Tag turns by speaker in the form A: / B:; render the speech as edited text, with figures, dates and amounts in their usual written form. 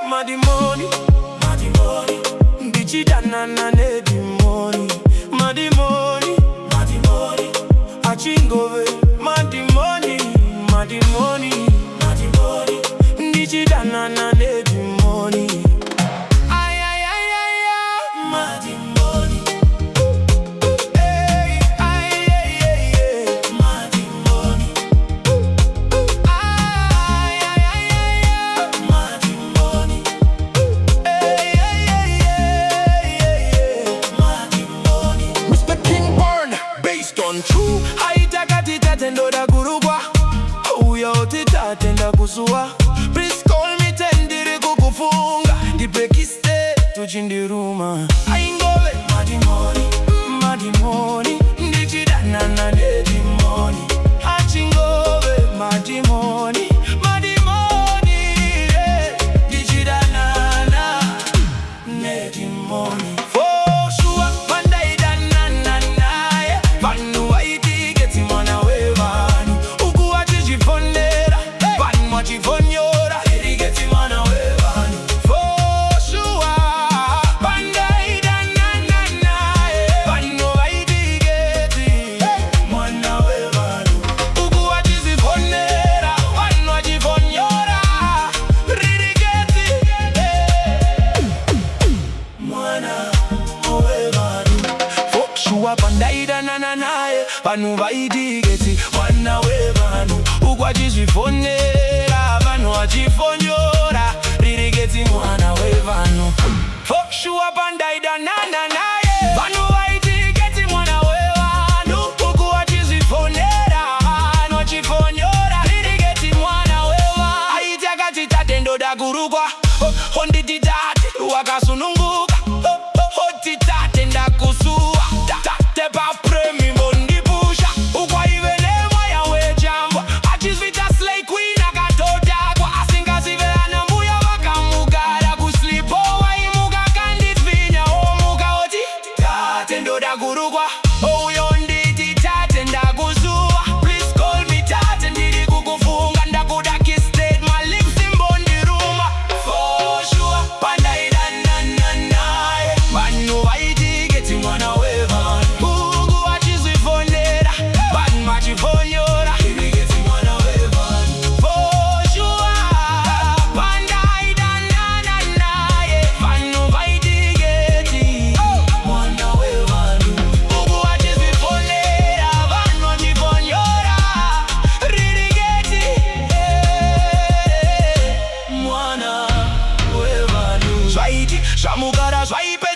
A: Madi money, ndichidana na nedi money. Madi money, achingove. Madi money, ndichidana na nedi money. Ay ay ay ay ay, madi money. Hey, ay ay ay ay, madi money. Ay ay ay ay, madi money. Hey ay ay ay ay, madi money.
B: Mr. King Born, based on true.
A: Haitaka titatendo da kurugwa, uyo titatenda kusua. Please call me tendiri kukufunga, ndipekiste tuchindiruma. Aingove madi money, ndichidana na nedi money. Achingove madi money, ndichidana na nedi money. For sure, pandaidana na naye, panu waitigeti mwana wevanu. Uku achijifondera, panu achifonyora, irigeti mwana wevanu. For sure, pandaidana na naye, panu waitigeti mwana wevanu. Uku achijifondera, panu achifonyora, irigeti mwana wevanu. Foshua pandaidana na naye, panu vaidigeti mwana wevanu. Uku achizvifonera, panu achifonyora, ririgeti mwana wevanu. Foshua pandaidana na naye, panu vaidigeti mwana wevanu. Uku achizvifonera, panu achifonyora, ririgeti mwana wevanu. Aitaka titatendo da kurugwa, hondiditate wakasununguka. Titate ndakusua, tate pa premi mondibusha. Ukwa ivele moya wejambwa, achizvita slay queen akatodakwa. Asingazive anambuya wakamugara kuslipo. Waimuka kanditvinya omuka oti tate ndoda kurugwa, uyo nditi tate ndakusua. Please call me tate ndiri kukufunga. Ndakuda kiss state my lips imbondiruma. For sure, pandaidana na naye, panu vaitigeti mwana wevanu. Uku achizvifonera, panu achifonyora, irigeti mwana wevanu. For sure, pandaidana na naye, panu vaitigeti mwana wevanu. Uku achizvifonera, panu achifonyora, irigeti mwana wevanu. Zvaiti zvamugara zvaipe